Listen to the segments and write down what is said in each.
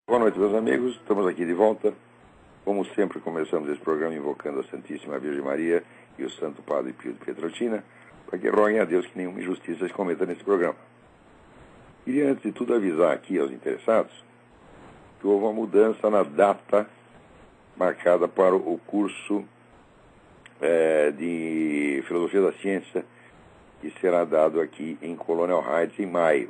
Boa noite, meus amigos. Estamos aqui de volta. Como sempre, começamos esse programa invocando a Santíssima Virgem Maria e o Santo Padre Pio de Pietrelcina, para que roguem a Deus que nenhuma injustiça se cometa nesse programa. Queria, antes de tudo, avisar aqui aos interessados que houve uma mudança na data marcada para o curso de Filosofia da Ciência, que será dado aqui em Colonial Heights em maio.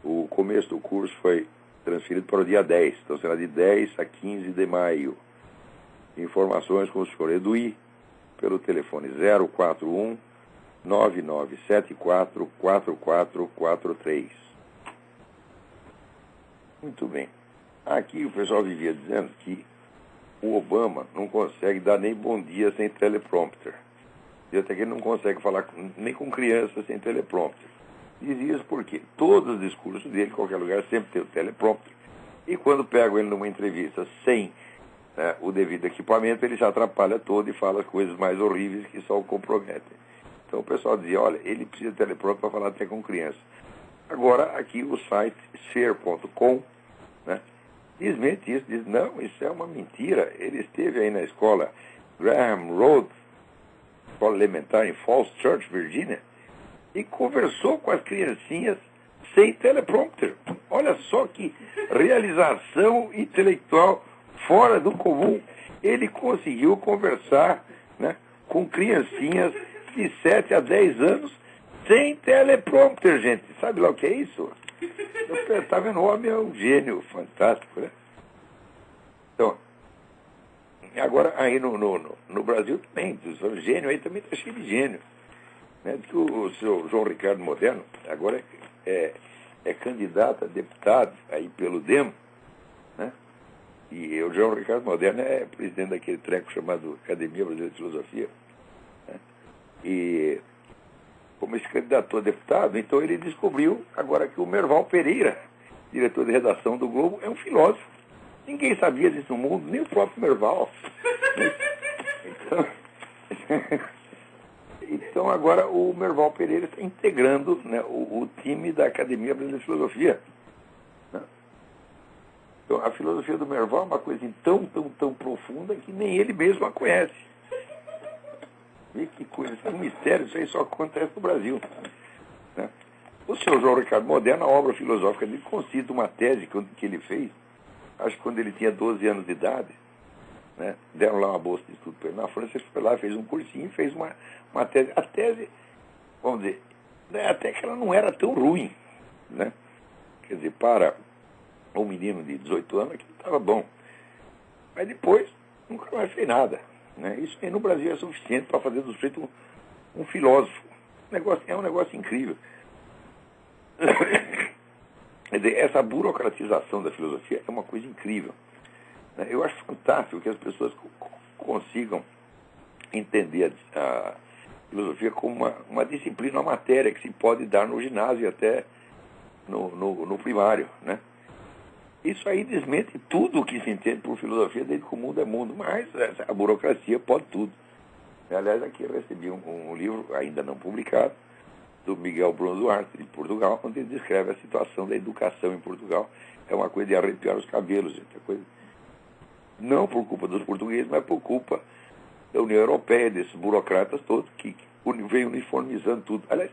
O começo do curso foi transferido para o dia 10, então será de 10 a 15 de maio. Informações com o senhor Eduí, pelo telefone 041 9974 4443. Muito bem. Aqui o pessoal vivia dizendo que o Obama não consegue dar nem bom dia sem teleprompter. E até que ele não consegue falar nem com criança sem teleprompter. Diz isso porque todos os discursos dele, em qualquer lugar, sempre tem o teleprompter. E quando pegam ele numa entrevista sem o devido equipamento, ele se atrapalha todo e fala as coisas mais horríveis que só o comprometem. Então o pessoal dizia, olha, ele precisa de teleprompter para falar até com criança. Agora, aqui o site sphere.com, desmente isso, diz, não, isso é uma mentira. Ele esteve aí na escola Graham Road, escola elementar em Falls Church, Virgínia, e conversou com as criancinhas sem teleprompter. Olha só que realização intelectual fora do comum. Ele conseguiu conversar com criancinhas de 7 a 10 anos sem teleprompter, gente. Sabe lá o que é isso? Tá vendo? O homem é um gênio fantástico, né? Então, agora aí no Brasil também, o gênio aí também está cheio de gênio. Diz que o seu João Ricardo Moderno agora é candidato a deputado aí pelo DEM, né? E o João Ricardo Moderno é presidente daquele treco chamado Academia Brasileira de Filosofia, né? E como ele se candidatou a deputado, então ele descobriu agora que o Merval Pereira, diretor de redação do Globo, é um filósofo. Ninguém sabia disso no mundo, nem o próprio Merval. Então agora o Merval Pereira está integrando o time da Academia Brasileira de Filosofia. Né? Então a filosofia do Merval é uma coisa tão profunda que nem ele mesmo a conhece. Vê que coisa, é um mistério, isso aí só acontece no Brasil. Né? O seu João Ricardo Moderno, a obra filosófica dele, consiste uma tese que ele fez, acho que quando ele tinha 12 anos de idade, né? Deram lá uma bolsa de estudo para ele na França, ele foi lá, fez um cursinho e fez uma tese. A tese, vamos dizer, até que ela não era tão ruim, né? Quer dizer, para um menino de 18 anos, aquilo estava bom. Mas depois, nunca mais fez nada. Né? Isso aí no Brasil é suficiente para fazer do sujeito um filósofo. É um negócio incrível. Quer dizer, essa burocratização da filosofia é uma coisa incrível. Eu acho fantástico que as pessoas consigam entender a filosofia como uma disciplina, uma matéria que se pode dar no ginásio e até no primário, né? Isso aí desmente tudo o que se entende por filosofia desde que o mundo é mundo, mas a burocracia pode tudo. Aliás, aqui eu recebi um livro, ainda não publicado, do Miguel Bruno Duarte, de Portugal, onde ele descreve a situação da educação em Portugal. É uma coisa de arrepiar os cabelos, gente. É coisa... Não por culpa dos portugueses, mas por culpa da União Europeia, desses burocratas todos que vem uniformizando tudo. Aliás,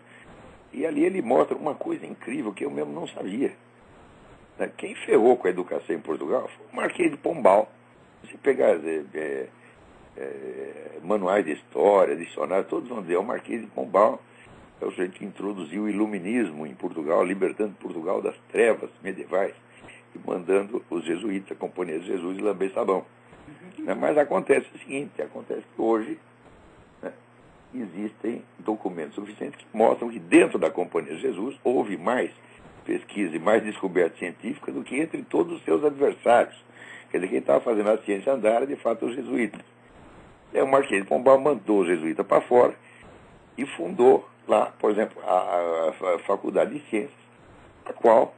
e ali ele mostra uma coisa incrível que eu mesmo não sabia. Quem ferrou com a educação em Portugal foi o Marquês de Pombal. Se pegar manuais de história, dicionários, todos vão dizer, o Marquês de Pombal é o sujeito que introduziu o iluminismo em Portugal, libertando Portugal das trevas medievais e mandando os jesuítas, a Companhia de Jesus, lamber sabão. Mas acontece o seguinte, acontece que hoje existem documentos suficientes que mostram que dentro da Companhia de Jesus houve mais pesquisa e mais descoberta científica do que entre todos os seus adversários. Quer dizer, quem estava fazendo a ciência andar era, de fato, os jesuítas. O Marquês de Pombal mandou os jesuítas para fora e fundou lá, por exemplo, a Faculdade de Ciências, a qual,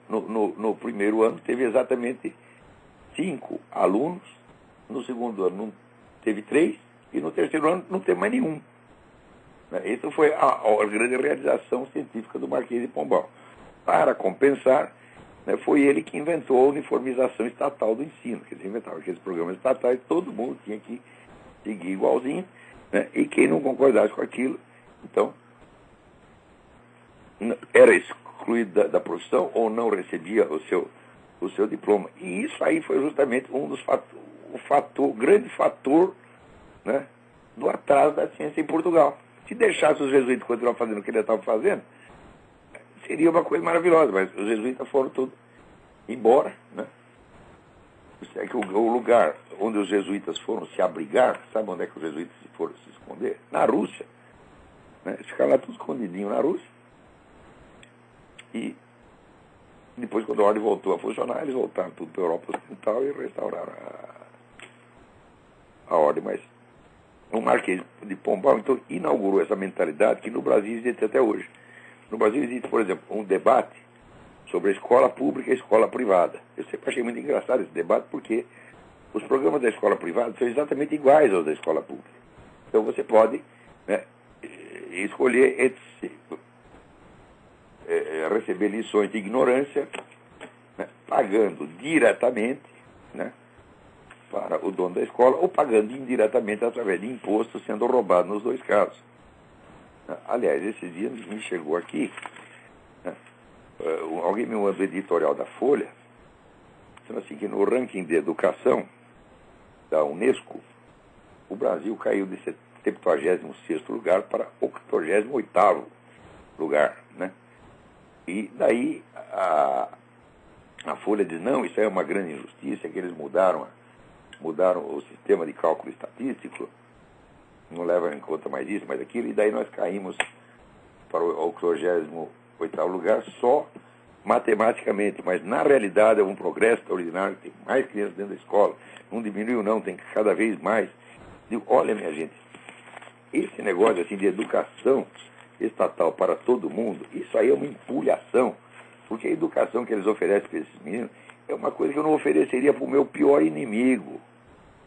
no primeiro ano, teve exatamente 5 alunos, no segundo ano não teve 3, e no terceiro ano não teve mais nenhum. Essa foi a grande realização científica do Marquês de Pombal. Para compensar, né, foi ele que inventou a uniformização estatal do ensino. Quer dizer, inventava aqueles programas estatais, todo mundo tinha que seguir igualzinho, né, e quem não concordasse com aquilo, então, era excluído da profissão ou não recebia o seu diploma. E isso aí foi justamente um dos o grande fator, né, do atraso da ciência em Portugal. Se deixasse os jesuítas continuar fazendo o que eles estavam fazendo, seria uma coisa maravilhosa, mas os jesuítas foram todos embora, né? É que o lugar onde os jesuítas foram se abrigar, sabe onde é que os jesuítas foram se esconder? Na Rússia. Né? Eles ficaram lá tudo escondidinho na Rússia. E depois, quando a ordem voltou a funcionar, eles voltaram tudo para a Europa Ocidental e restauraram a ordem. Mas o Marquês de Pombal, então, inaugurou essa mentalidade que no Brasil existe até hoje. No Brasil existe, por exemplo, um debate sobre a escola pública e a escola privada. Eu sempre achei muito engraçado esse debate porque os programas da escola privada são exatamente iguais aos da escola pública. Então você pode, né, escolher receber lições de ignorância, né, pagando diretamente, né, para o dono da escola ou pagando indiretamente através de imposto, sendo roubado nos dois casos. Aliás, esses dias me chegou aqui, né, alguém me mandou o editorial da Folha, dizendo assim que no ranking de educação da Unesco, o Brasil caiu de 76º lugar para 88º lugar, né? E daí a Folha diz, não, isso é uma grande injustiça, que eles mudaram o sistema de cálculo estatístico, não levam em conta mais isso, mais aquilo, e daí nós caímos para o 88º lugar só matematicamente, mas na realidade é um progresso extraordinário, tem mais crianças dentro da escola, não diminuiu não, tem cada vez mais. Digo, olha minha gente, esse negócio assim de educação estatal para todo mundo, isso aí é uma empulhação, porque a educação que eles oferecem para esses meninos é uma coisa que eu não ofereceria para o meu pior inimigo,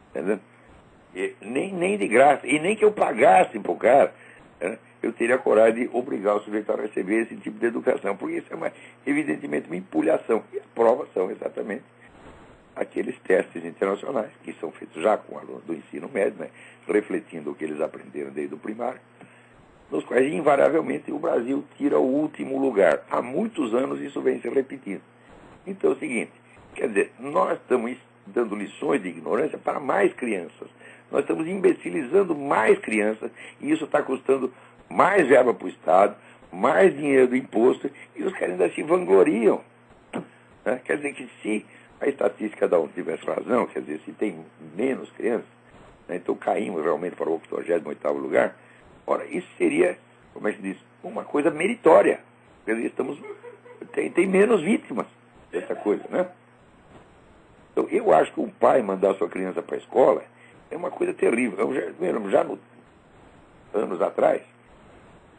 entendeu? Nem de graça, e nem que eu pagasse para o cara, né, eu teria coragem de obrigar o sujeito a receber esse tipo de educação, porque isso é evidentemente uma empulhação, e a prova são exatamente aqueles testes internacionais, que são feitos já com alunos do ensino médio, né, refletindo o que eles aprenderam desde o primário, nos quais, invariavelmente, o Brasil tira o último lugar. Há muitos anos isso vem se repetindo. Então é o seguinte, quer dizer, nós estamos dando lições de ignorância para mais crianças. Nós estamos imbecilizando mais crianças e isso está custando mais verba para o Estado, mais dinheiro do imposto e os caras ainda se vangloriam. Né? Quer dizer que se a estatística da ONU tivesse razão, quer dizer, se tem menos crianças, né, então caímos realmente para o 88º lugar, ora, isso seria, como é que se diz, uma coisa meritória. Quer dizer, tem menos vítimas dessa coisa, né? Então, eu acho que um pai mandar sua criança para a escola é uma coisa terrível. Anos atrás,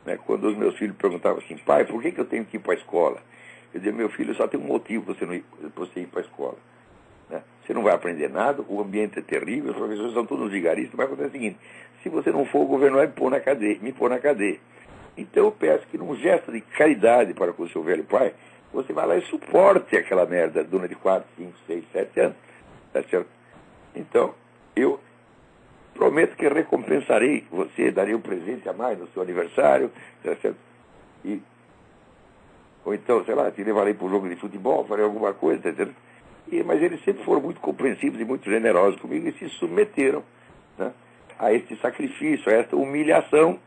né, quando os meus filhos perguntavam assim, pai, por que eu tenho que ir para a escola? Eu dizia, meu filho, só tem um motivo para você ir para a escola. Né? Você não vai aprender nada, o ambiente é terrível, os professores são todos vigaristas, mas acontece o seguinte, se você não for, o governo vai me pôr na cadeia. Então eu peço que num gesto de caridade para com o seu velho pai, você vai lá e suporte aquela merda durante 4, 5, 6, 7 anos. Tá certo? Então, eu prometo que recompensarei você, darei um presente a mais no seu aniversário, tá certo? Ou então, sei lá, te levarei para um jogo de futebol, farei alguma coisa, tá certo? Mas eles sempre foram muito compreensivos e muito generosos comigo e se submeteram, né, a este sacrifício, a esta humilhação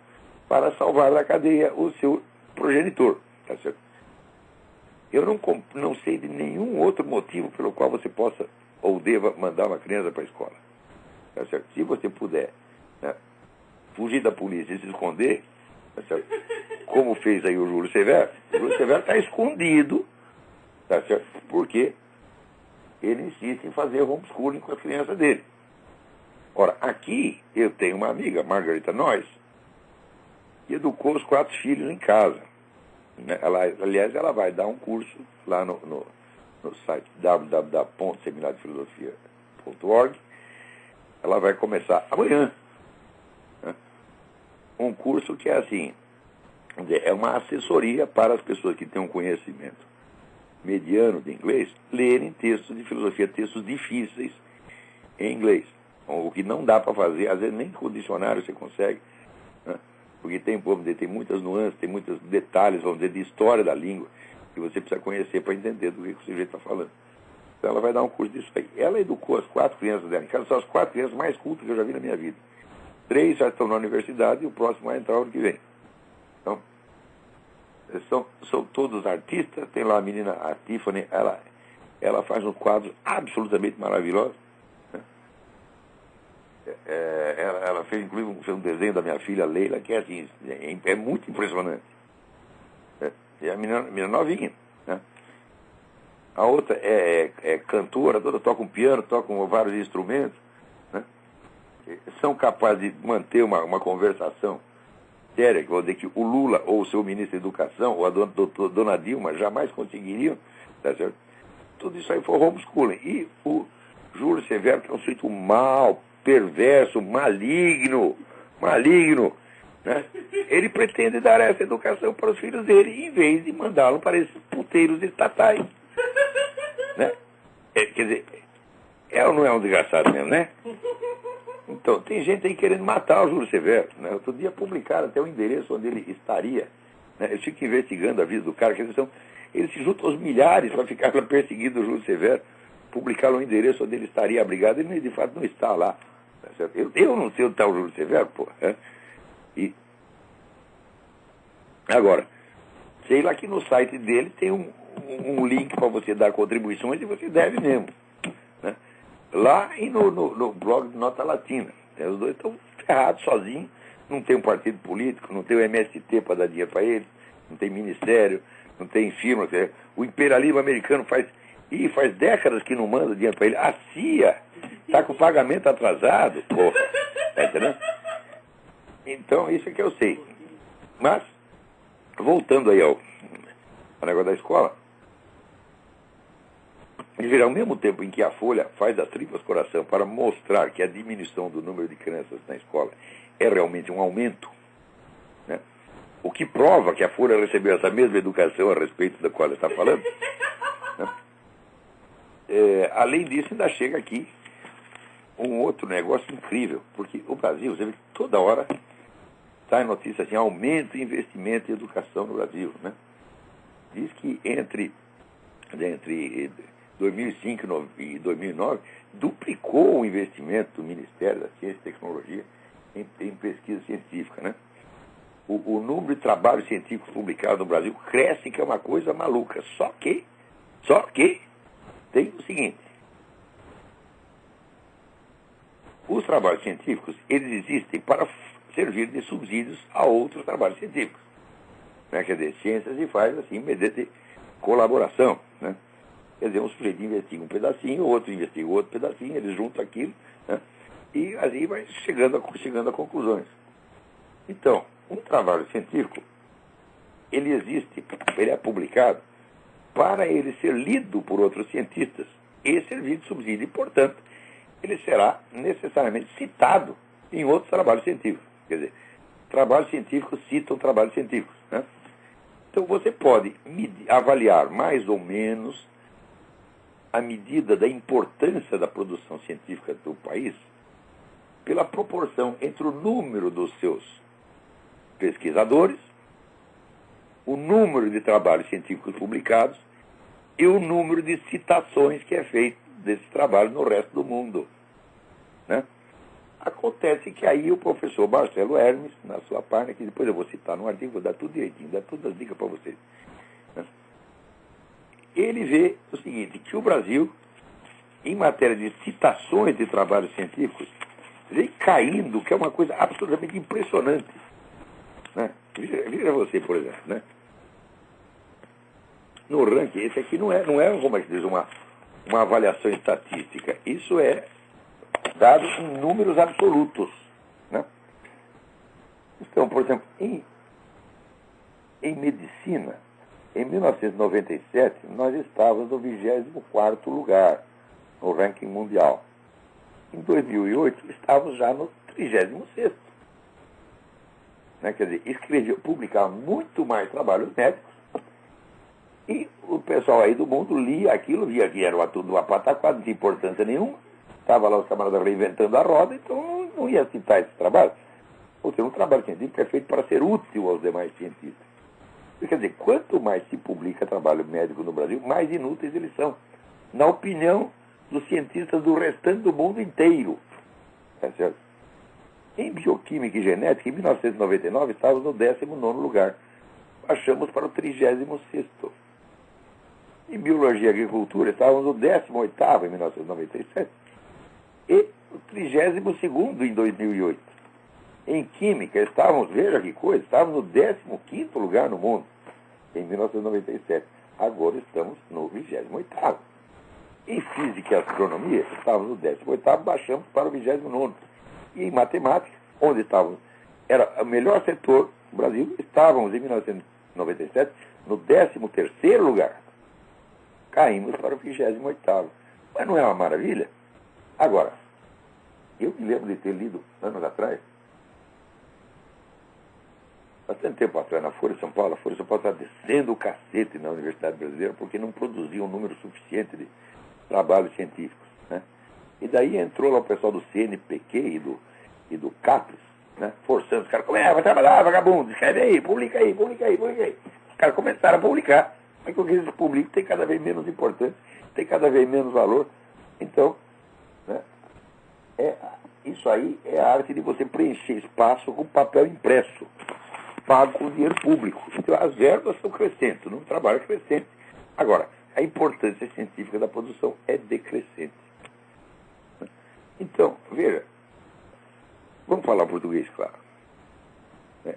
para salvar da cadeia o seu progenitor. Tá certo? Eu não sei de nenhum outro motivo pelo qual você possa ou deva mandar uma criança para a escola. Tá certo? Se você puder, né, fugir da polícia e se esconder, tá certo? Como fez aí o Júlio Severo está escondido, tá certo? Porque ele insiste em fazer homeschooling com as crianças dele. Ora, aqui eu tenho uma amiga, Margarita Noyes, que educou os 4 filhos em casa. Aliás, ela vai dar um curso lá no site www.seminariofilosofia.org. Ela vai começar amanhã. Né? Um curso que é assim, é uma assessoria para as pessoas que têm um conhecimento mediano de inglês lerem textos de filosofia, textos difíceis em inglês. O que não dá para fazer, às vezes nem com o dicionário você consegue, né? Porque tem muitas nuances, tem muitos detalhes, vamos dizer, de história da língua, que você precisa conhecer para entender do que o sujeito está falando. Então ela vai dar um curso disso aí. Ela educou as 4 crianças dela em casa, são as 4 crianças mais cultas que eu já vi na minha vida. 3 já estão na universidade e o próximo vai entrar ano que vem. Então, são todos artistas. Tem lá a menina, a Tiffany, ela faz um quadro absolutamente maravilhoso. Né? Ela fez, inclusive, um desenho da minha filha Leila, que é assim, é muito impressionante. E a menina novinha. Né? A outra é cantora, toda toca um piano, toca vários instrumentos. Né? São capazes de manter uma conversação séria, que vou dizer que o Lula ou o seu ministro da Educação ou a dona Dilma jamais conseguiriam, tá certo? Tudo isso aí foi homeschooling. E o Júlio Severo, que é um sujeito mau, perverso, maligno, né? Ele pretende dar essa educação para os filhos dele, em vez de mandá-lo para esses puteiros estatais. Né? Quer dizer, ela não é um desgraçado mesmo, né? Então, tem gente aí querendo matar o Júlio Severo. Né? Outro dia publicaram até o endereço onde ele estaria. Né? Eu fico investigando a vida do cara, eles se juntam aos milhares para ficar perseguindo o Júlio Severo. Publicaram o endereço onde ele estaria abrigado, ele de fato não está lá. Tá certo? Eu não sei onde está o Júlio Severo, pô. Né? E agora, sei lá que no site dele tem um link para você dar contribuições e você deve mesmo. Né? Lá e no blog do Nota Latina. Os dois estão ferrados sozinhos, não tem um partido político, não tem o MST para dar dinheiro para eles, não tem ministério, não tem firma. O imperialismo americano faz décadas que não manda dinheiro para ele. A CIA está com o pagamento atrasado, porra. Tá entendendo? Então, isso é que eu sei. Mas, voltando aí ao negócio da escola, ao mesmo tempo em que a Folha faz as tripas coração para mostrar que a diminuição do número de crianças na escola é realmente um aumento, né? O que prova que a Folha recebeu essa mesma educação a respeito da qual ela está falando. Né? Além disso, ainda chega aqui um outro negócio incrível, porque o Brasil, você vê que toda hora sai notícia assim, aumento de investimento em educação no Brasil. Né? Diz que entre 2005 e 2009, duplicou o investimento do Ministério da Ciência e Tecnologia em pesquisa científica. Né? O número de trabalhos científicos publicados no Brasil cresce, que é uma coisa maluca. Só que tem o seguinte: os trabalhos científicos, eles existem para servir de subsídios a outros trabalhos científicos. Né? Quer dizer, ciência se faz assim, mediante colaboração. Né? Quer dizer, um sujeito investiga um pedacinho, o outro investiga outro pedacinho, eles juntam aquilo, né? E aí vai chegando a conclusões. Então, um trabalho científico, ele existe, ele é publicado para ele ser lido por outros cientistas e servir de subsídio. E, portanto, ele será necessariamente citado em outros trabalhos científicos. Quer dizer, trabalhos científicos citam trabalhos científicos. Né? Então, você pode avaliar mais ou menos a medida da importância da produção científica do país pela proporção entre o número dos seus pesquisadores, o número de trabalhos científicos publicados e o número de citações que é feito desse trabalho no resto do mundo. Né? Acontece que aí o professor Marcelo Hermes, na sua página, que depois eu vou citar no artigo, vou dar tudo direitinho, dar todas as dicas para vocês. Né? Ele vê o seguinte, que o Brasil, em matéria de citações de trabalhos científicos, vem caindo, que é uma coisa absolutamente impressionante. Né? Veja você, por exemplo, né? No ranking, esse aqui não é como é que diz, uma avaliação estatística. Isso é dado em números absolutos. Né? Então, por exemplo, em medicina, em 1997, nós estávamos no 24º lugar no ranking mundial. Em 2008, estávamos já no 36º. Né? Quer dizer, publicava muito mais trabalhos médicos E o pessoal aí do mundo lia aquilo, via que era tudo uma pataquada, não tinha importância nenhuma. Estava lá os camaradas reinventando a roda, então não ia citar esse trabalho. Ou seja, um trabalho científico é feito para ser útil aos demais cientistas. Quer dizer, quanto mais se publica trabalho médico no Brasil, mais inúteis eles são, na opinião dos cientistas do restante do mundo inteiro. Tá certo? Em bioquímica e genética, em 1999, estávamos no 19º lugar. Baixamos para o 36º. Em biologia e agricultura, estávamos no 18º em 1997 e o 32º em 2008. Em química, estávamos, veja que coisa, estávamos no 15º lugar no mundo em 1997. Agora estamos no 28º. Em física e astronomia, estávamos no 18º, baixamos para o 29º. E em matemática, onde estávamos, era o melhor setor do Brasil, estávamos em 1997 no 13º lugar. Caímos para o 28º. Mas não é uma maravilha? Agora, eu me lembro de ter lido anos atrás, bastante tempo atrás, na Folha de São Paulo, a Folha de São Paulo está descendo o cacete na Universidade Brasileira porque não produzia um número suficiente de trabalhos científicos. Né? E daí entrou lá o pessoal do CNPq e do CAPES, né? Forçando os caras, vai trabalhar, vagabundo, escreve aí, publica aí. Os caras começaram a publicar. Mas o que eles publicam tem cada vez menos importância, tem cada vez menos valor. Então, né, isso aí é a arte de você preencher espaço com papel impresso, pago com dinheiro público. Então, as verbas estão crescendo, não trabalho crescente. Agora, a importância científica da produção é decrescente. Então, veja, vamos falar português, claro.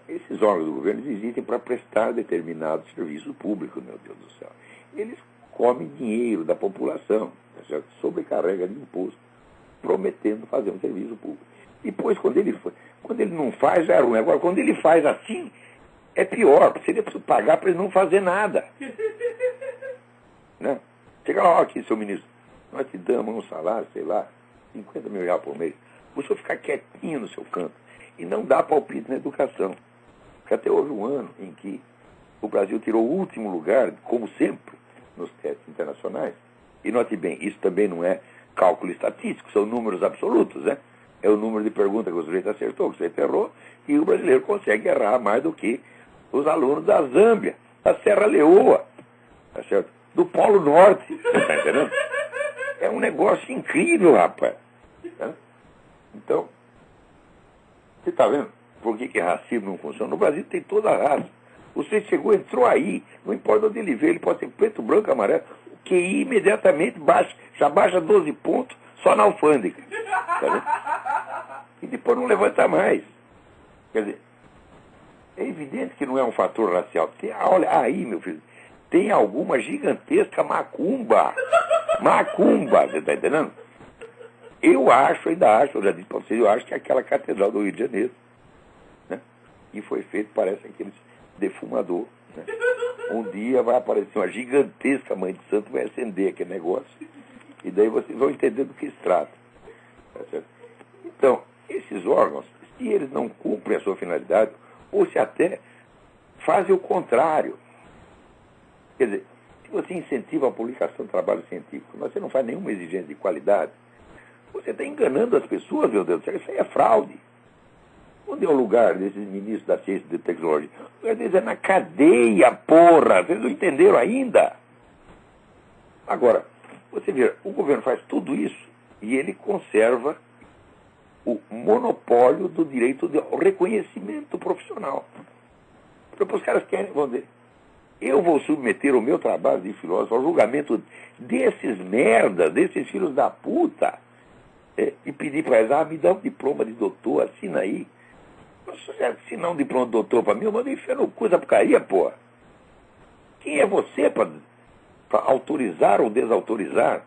Esses órgãos do governo existem para prestar determinado serviço público, meu Deus do céu. Eles comem dinheiro da população, tá, sobrecarrega de imposto, prometendo fazer um serviço público. Depois, quando ele não faz, é ruim. Agora, quando ele faz assim, é pior, porque ele precisa pagar para ele não fazer nada. Né? Chega lá, aqui, seu ministro, nós te damos um salário, sei lá, 50 mil reais por mês. O senhor ficar quietinho no seu canto e não dá palpite na educação. Porque até houve um ano em que o Brasil tirou o último lugar, como sempre, nos testes internacionais. E note bem, isso também não é cálculo estatístico, são números absolutos, né? É o número de perguntas que o sujeito acertou, que o sujeito errou, e o brasileiro consegue errar mais do que os alunos da Zâmbia, da Serra Leoa, tá certo? Do Polo Norte, tá entendendo? É um negócio incrível, rapaz. Tá? Então, você está vendo por que racismo não funciona? No Brasil tem toda a raça. Você chegou, entrou aí, não importa onde ele veio, ele pode ser preto, branco, amarelo, o QI imediatamente baixa, já baixa 12 pontos só na alfândega. Tá vendo? E depois não levanta mais. Quer dizer, é evidente que não é um fator racial. Olha, aí, meu filho, tem alguma gigantesca macumba. Macumba, você está entendendo? Eu já disse para vocês, eu acho que é aquela catedral do Rio de Janeiro, né? E foi feito, parece aquele defumador, né? Um dia vai aparecer uma gigantesca mãe de santo, vai acender aquele negócio, e daí vocês vão entender do que se trata. Tá certo? Então, esses órgãos, se eles não cumprem a sua finalidade, ou se até fazem o contrário. Quer dizer, se você incentiva a publicação de trabalho científico, mas você não faz nenhuma exigência de qualidade, você está enganando as pessoas, meu Deus do céu. Isso aí é fraude. Onde é o lugar desses ministros da ciência e da tecnologia? O lugar deles é na cadeia, porra. Vocês não entenderam ainda? Agora, você vê, o governo faz tudo isso e ele conserva o monopólio do direito ao reconhecimento profissional. Porque os caras querem, vão dizer, eu vou submeter o meu trabalho de filósofo ao julgamento desses merdas, desses filhos da puta, e pedir para eles, me dá um diploma de doutor, assina aí. Se assinar um diploma de doutor para mim, eu mando enfiar no cu essa porcaria, porra. Quem é você para autorizar ou desautorizar?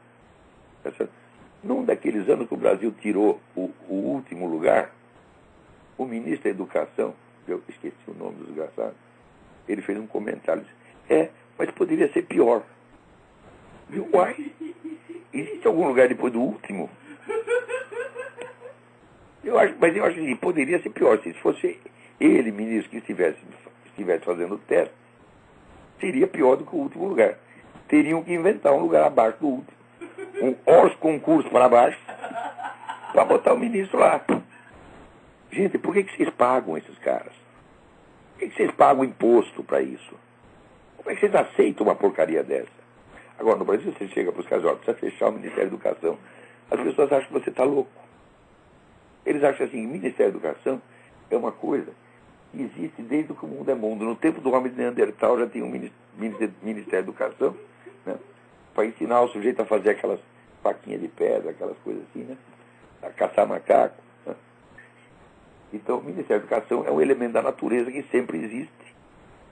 Num daqueles anos que o Brasil tirou o último lugar, o ministro da Educação, eu esqueci o nome do desgraçado, ele fez um comentário, disse, mas poderia ser pior. Viu? Uai, existe algum lugar depois do último? Mas eu acho que poderia ser pior. Se fosse ele, ministro, que estivesse fazendo o teste, seria pior do que o último lugar. Teriam que inventar um lugar abaixo do último. Os concursos para baixo, para botar o ministro lá. Gente, por que vocês pagam esses caras? Por que vocês pagam imposto para isso? Como é que vocês aceitam uma porcaria dessa? Agora, no Brasil, você chega para os caras, olha, precisa fechar o Ministério da Educação. As pessoas acham que você está louco. Eles acham assim, o Ministério da Educação é uma coisa que existe desde que o mundo é mundo. No tempo do homem de Neandertal já tinha um Ministério da Educação, né, para ensinar o sujeito a fazer aquelas faquinhas de pedra, aquelas coisas assim, né, a caçar macaco. Né. Então, o Ministério da Educação é um elemento da natureza que sempre existe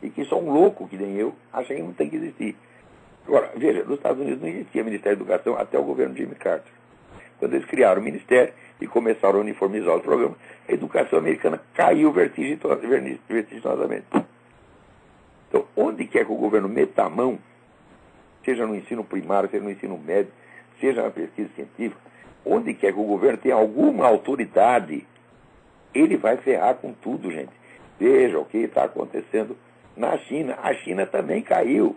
e que só um louco, que nem eu, acha que não tem que existir. Agora, veja, nos Estados Unidos não existia Ministério da Educação até o governo de Jimmy Carter. Quando eles criaram o Ministério e começaram a uniformizar os programas, a educação americana caiu vertiginosamente. Então, onde quer que o governo meta a mão, seja no ensino primário, seja no ensino médio, seja na pesquisa científica, onde quer que o governo tenha alguma autoridade, ele vai ferrar com tudo, gente. Veja o que está acontecendo na China. A China também caiu.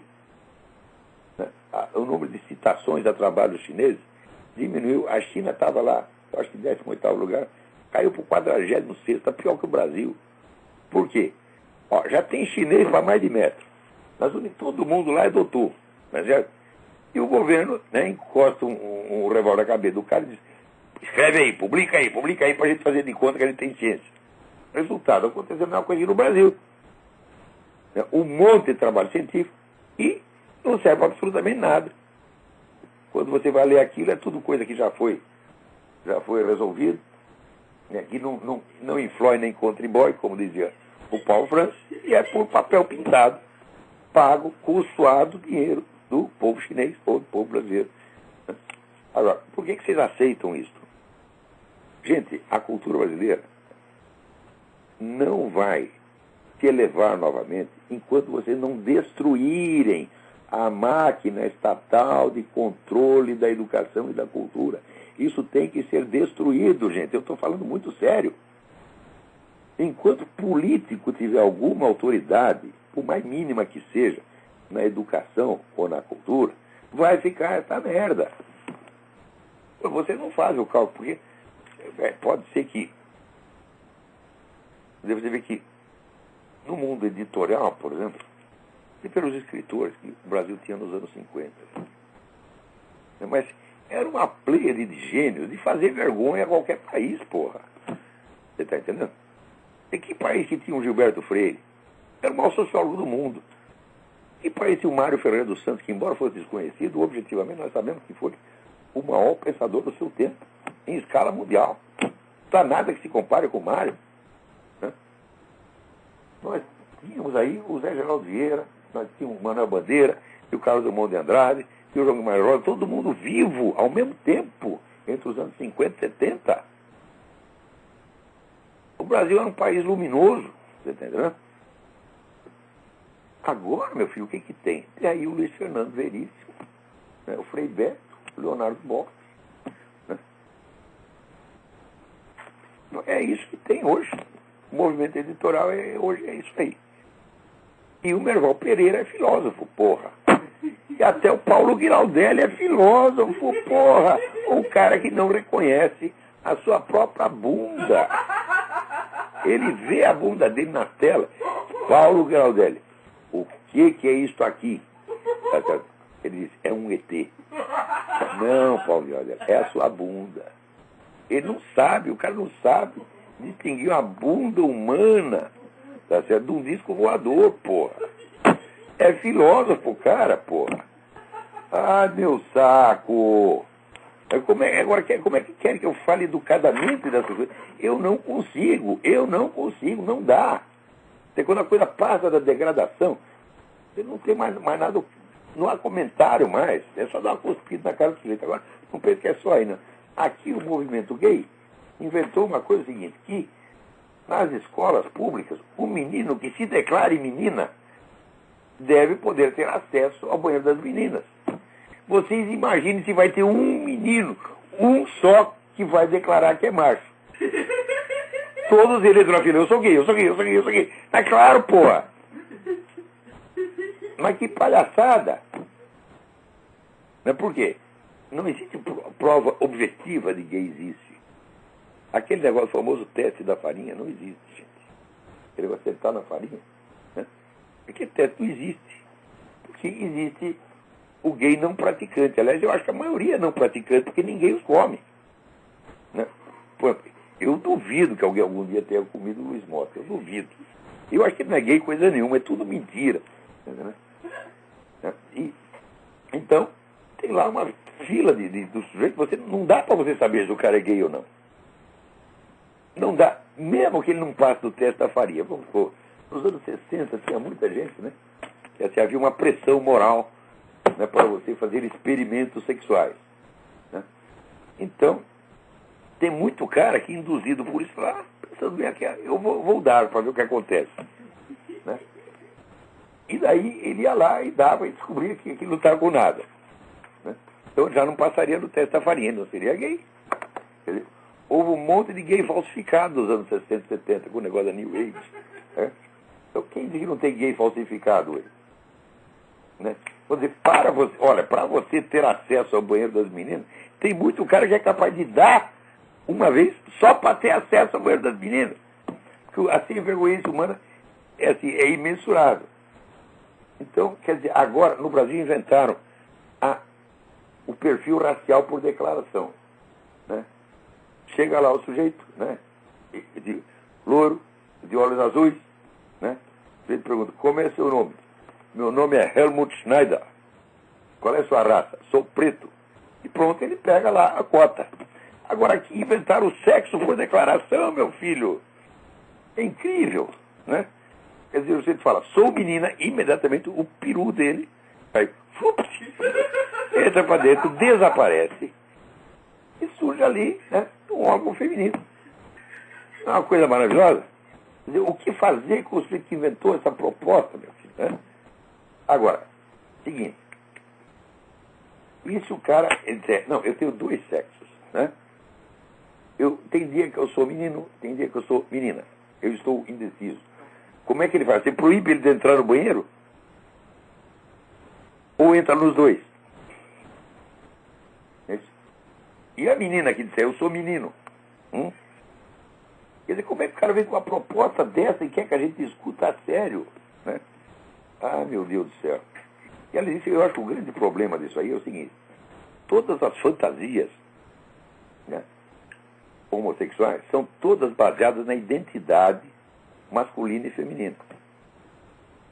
O número de citações a trabalhos chineses diminuiu. A China estava lá, acho que 18º lugar, caiu para o 46º, está pior que o Brasil. Por quê? Ó, já tem chinês para mais de metro. Todo mundo lá é doutor. E o governo, né, encosta um revólver na cabeça do cara e diz, escreve aí, publica aí, para a gente fazer de conta que a gente tem ciência. Resultado, aconteceu a mesma coisa aqui no Brasil. Um monte de trabalho científico e não serve para absolutamente nada. Quando você vai ler aquilo, é tudo coisa que já foi resolvido, né, que não influi nem contribui, como dizia o Paulo Francis, e é por papel pintado, pago com o suado dinheiro do povo chinês ou do povo brasileiro. Agora, por que vocês aceitam isso? Gente, a cultura brasileira não vai se elevar novamente enquanto vocês não destruírem a máquina estatal de controle da educação e da cultura. Isso tem que ser destruído, gente. Eu estou falando muito sério. Enquanto político tiver alguma autoridade, por mais mínima que seja, na educação ou na cultura, vai ficar essa merda. Você não faz o cálculo, porque pode ser que... Você vê que no mundo editorial, por exemplo, e pelos escritores que o Brasil tinha nos anos 50. Mas era uma pleiade de gênios de fazer vergonha a qualquer país, porra. Você está entendendo? E que país que tinha o Gilberto Freire? Era o maior sociólogo do mundo. Que país tinha o Mário Ferreira dos Santos, que embora fosse desconhecido, objetivamente nós sabemos que foi o maior pensador do seu tempo, em escala mundial. Não há nada que se compare com o Mário. Né? Nós tínhamos aí o Zé Geraldo Vieira, nós tínhamos o Manuel Bandeira, e o Carlos Drummond de Andrade, e o João Guimarães Rosa, todo mundo vivo, ao mesmo tempo, entre os anos 50 e 70. O Brasil era um país luminoso, você está entendendo? Agora, meu filho, o que tem? Tem aí o Luiz Fernando Veríssimo, né, o Frei Beto, o Leonardo Boff. Né? É isso que tem hoje. O movimento editorial hoje é isso aí. E o Merval Pereira é filósofo, porra. E até o Paulo Giraldelli é filósofo, porra. Um cara que não reconhece a sua própria bunda. Ele vê a bunda dele na tela. Paulo Giraldelli, o que é isto aqui? Ele diz, é um ET. Não, Paulo Giraldelli, é a sua bunda. Ele não sabe, o cara não sabe distinguir uma bunda humana, tá certo, de um disco voador, porra. É filósofo, cara, porra. Ah, meu saco. Agora, como é que quer que eu fale educadamente dessas coisas? Eu não consigo, não dá. Até quando a coisa passa da degradação, você não tem mais nada, não há comentário mais. É só dar uma cuspida na cara do sujeito. Agora, não penso que é só aí, não. Aqui o movimento gay inventou uma coisa seguinte, que nas escolas públicas, o menino que se declare menina deve poder ter acesso ao banheiro das meninas. Vocês imaginem se vai ter um menino, um só, que vai declarar que é macho. Todos eles na fila, eu sou gay. Tá claro, porra. Mas que palhaçada! Não é por quê? Não existe prova objetiva de que existe. Aquele negócio famoso teste da farinha não existe, gente. Ele vai acertar na farinha. Né? Porque teste não existe. Porque existe o gay não praticante. Aliás, eu acho que a maioria é não praticante, porque ninguém os come. Né? Pô, eu duvido que alguém algum dia tenha comido o Luiz Mota. Eu duvido. Eu acho que não é gay coisa nenhuma, é tudo mentira. Né? E, então, tem lá uma fila do sujeito, você, não dá para você saber se o cara é gay ou não. Não dá. Mesmo que ele não passe do teste da farinha. Vamos supor, nos anos 60 tinha muita gente, né? Que assim, havia uma pressão moral, né, para você fazer experimentos sexuais. Né? Então, tem muito cara que, induzido por isso, lá, pensando bem aqui, eu vou dar para ver o que acontece. Né? E daí ele ia lá e dava e descobria que aquilo não estava com nada. Né? Então já não passaria no teste da farinha, não seria gay. Quer dizer, houve um monte de gay falsificado nos anos 60 e 70, com o negócio da New Age. Né? Então quem diz que não tem gay falsificado hoje? Né? Vou dizer, para você ter acesso ao banheiro das meninas, tem muito cara que é capaz de dar uma vez só para ter acesso ao banheiro das meninas. Porque a sem-vergonhice humana é imensurável. Então, quer dizer, agora no Brasil inventaram o perfil racial por declaração. Né? Chega lá o sujeito, né? De louro, de olhos azuis, né? O sujeito pergunta, como é seu nome? Meu nome é Helmut Schneider. Qual é a sua raça? Sou preto. E pronto, ele pega lá a cota. Agora aqui inventaram o sexo por declaração, meu filho. É incrível, né? Quer dizer, o sujeito fala, sou menina, imediatamente o peru dele aí, entra para dentro, desaparece e surge ali, né, um órgão feminino. É uma coisa maravilhosa. Quer dizer, o que fazer com o sujeito que inventou essa proposta, meu filho? Né? Agora, seguinte. E se o cara, ele disser, não, eu tenho dois sexos, né? Tem dia que eu sou menino, tem dia que eu sou menina. Eu estou indeciso. Como é que ele faz? Você proíbe ele de entrar no banheiro? Ou entra nos dois? É isso. E a menina que disser, eu sou menino. Quer dizer, como é que o cara vem com uma proposta dessa e quer que a gente discuta a sério? Né? Ah, meu Deus do céu. E ela disse, eu acho que o grande problema disso aí é o seguinte, todas as fantasias, né, homossexuais são todas baseadas na identidade masculina e feminina.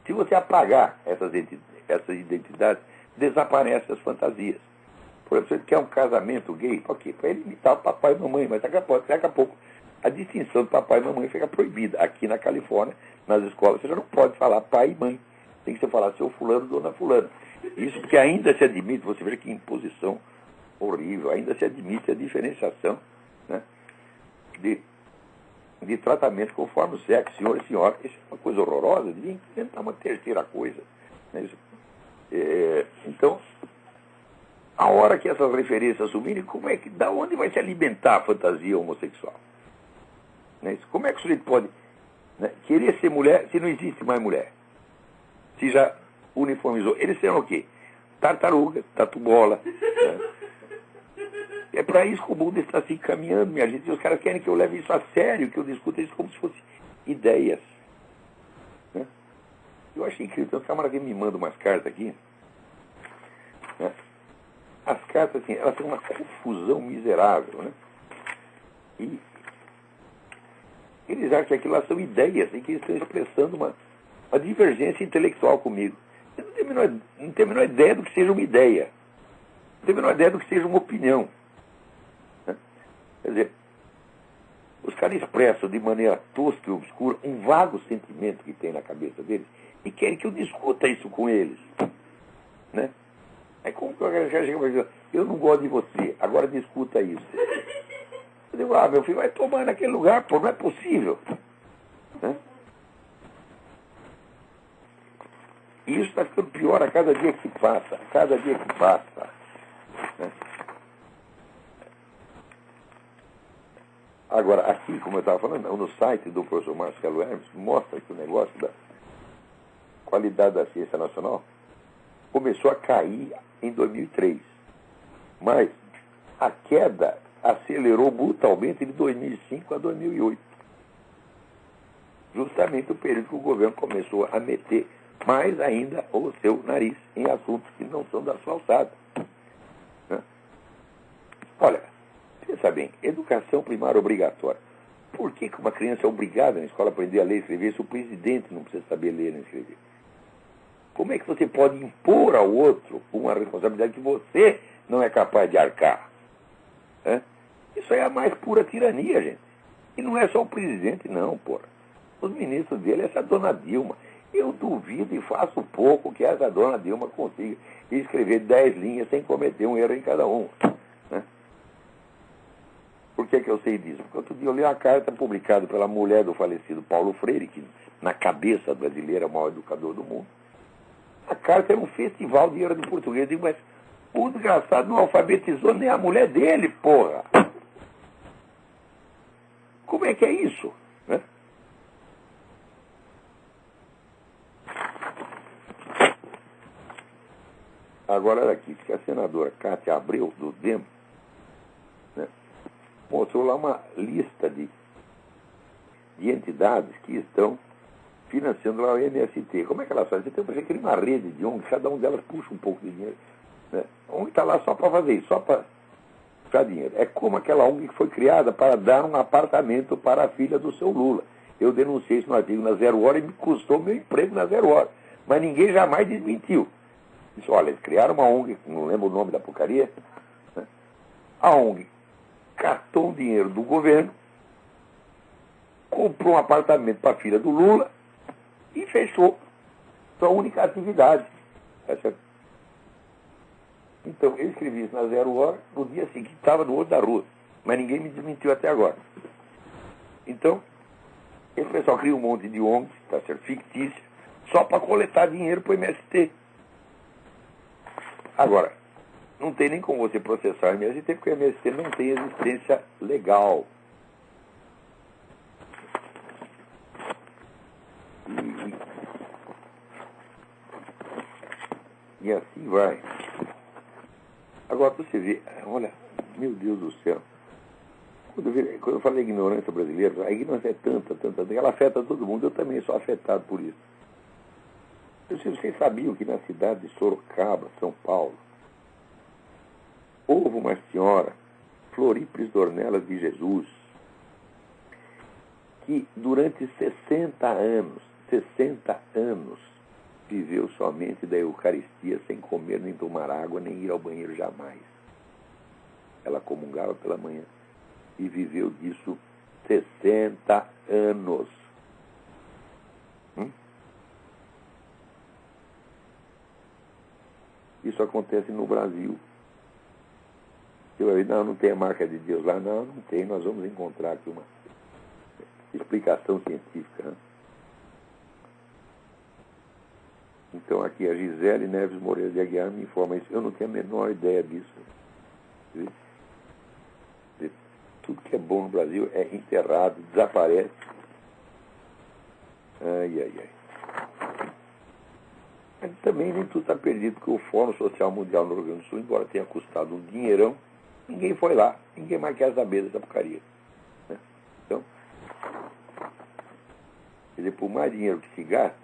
Se você apagar essas identidades, desaparecem as fantasias. Por exemplo, você quer um casamento gay, ok, para ele imitar o papai e mamãe, mas daqui a pouco a distinção do papai e mamãe fica proibida. Aqui na Califórnia, nas escolas, você já não pode falar pai e mãe. Tem que você falar seu fulano, dona fulana. Isso porque ainda se admite, você vê que imposição horrível, ainda se admite a diferenciação, né, de tratamento conforme o sexo, senhor e senhora. Isso é uma coisa horrorosa, devia inventar uma terceira coisa. Né? Então, a hora que essas referências sumirem, da onde vai se alimentar a fantasia homossexual? Né? Como é que o sujeito pode, né, querer ser mulher se não existe mais mulher? Se já uniformizou. Eles serão o quê? Tartaruga, tatu-bola. Né? É para isso que o mundo está se encaminhando, minha gente. E os caras querem que eu leve isso a sério, que eu discuta isso como se fosse ideias. Né? Eu achei incrível. Tem uns camaradas que me mandam umas cartas aqui. Né? As cartas, assim, elas têm uma confusão miserável. Né? E eles acham que aquilo lá são ideias e que eles estão expressando uma divergência intelectual comigo. Eu não tenho a menor ideia do que seja uma ideia. Não tenho a menor ideia do que seja uma opinião. Né? Quer dizer, os caras expressam de maneira tosca e obscura um vago sentimento que tem na cabeça deles e querem que eu discuta isso com eles. Né? Aí como que o cara chega e dizer, eu não gosto de você, agora discuta isso. Eu digo, meu filho, vai tomar naquele lugar, pô, não é possível. Né? E isso está ficando pior a cada dia que passa, a cada dia que passa. Né? Agora, aqui, como eu estava falando, no site do professor Marcelo Hermes, mostra que o negócio da qualidade da ciência nacional começou a cair em 2003. Mas a queda acelerou brutalmente de 2005 a 2008. Justamente o período que o governo começou a meter mais ainda o seu nariz em assuntos que não são da sua alçada. Olha, pensa bem, educação primária obrigatória. Por que uma criança é obrigada na escola a aprender a ler e escrever se o presidente não precisa saber ler nem escrever? Como é que você pode impor ao outro uma responsabilidade que você não é capaz de arcar? Isso é a mais pura tirania, gente. E não é só o presidente, não, porra. Os ministros dele, essa dona Dilma. Eu duvido e faço pouco que essa dona Dilma consiga escrever 10 linhas sem cometer um erro em cada um. Por que eu sei disso? Porque outro dia eu li uma carta publicada pela mulher do falecido Paulo Freire, que na cabeça brasileira é o maior educador do mundo. A carta era um festival de erro de português. Eu digo, mas o desgraçado não alfabetizou nem a mulher dele, porra. Como é que é isso? Agora, olha aqui, que a senadora Cátia Abreu, do DEM, mostrou lá uma lista de entidades que estão financiando lá o MST. Como é que elas fazem? Você tem que criar uma rede de ONG, cada um delas puxa um pouco de dinheiro. A ONG está lá só para fazer isso, só para puxar dinheiro. É como aquela ONG que foi criada para dar um apartamento para a filha do seu Lula. Eu denunciei isso no artigo na Zero Hora e me custou meu emprego na Zero Hora. Mas ninguém jamais desmentiu. Disse, olha, eles criaram uma ONG, não lembro o nome da porcaria, a ONG catou o dinheiro do governo, comprou um apartamento para a filha do Lula e fechou sua única atividade. Então, eu escrevi isso na Zero Hora, no dia seguinte estava no outro da rua, mas ninguém me desmentiu até agora. Então, esse pessoal cria um monte de ONGs, está certo, fictícia, só para coletar dinheiro para o MST. Agora, não tem nem como você processar o MST, porque o MST não tem existência legal. E assim vai. Agora, você vê, olha, meu Deus do céu. Quando eu falo ignorância brasileira, a ignorância é tanta, que ela afeta todo mundo. Eu também sou afetado por isso. Vocês sabiam que na cidade de Sorocaba, São Paulo, houve uma senhora, Florípris Dornelas de Jesus, que durante 60 anos, viveu somente da Eucaristia, sem comer, nem tomar água, nem ir ao banheiro jamais. Ela comungava pela manhã e viveu disso 60 anos. Isso acontece no Brasil. Eu aí, não tem a marca de Deus lá. Não tem. Nós vamos encontrar aqui uma explicação científica. Então, aqui a Gisele Neves Moreira de Aguiar me informa isso. Eu não tenho a menor ideia disso. Tudo que é bom no Brasil é enterrado, desaparece. Ai. Mas também nem tudo está perdido, porque o Fórum Social Mundial no Rio Grande do Sul, embora tenha custado um dinheirão, ninguém foi lá. Ninguém mais quer saber dessa porcaria. Então, quer dizer, por mais dinheiro que se gaste,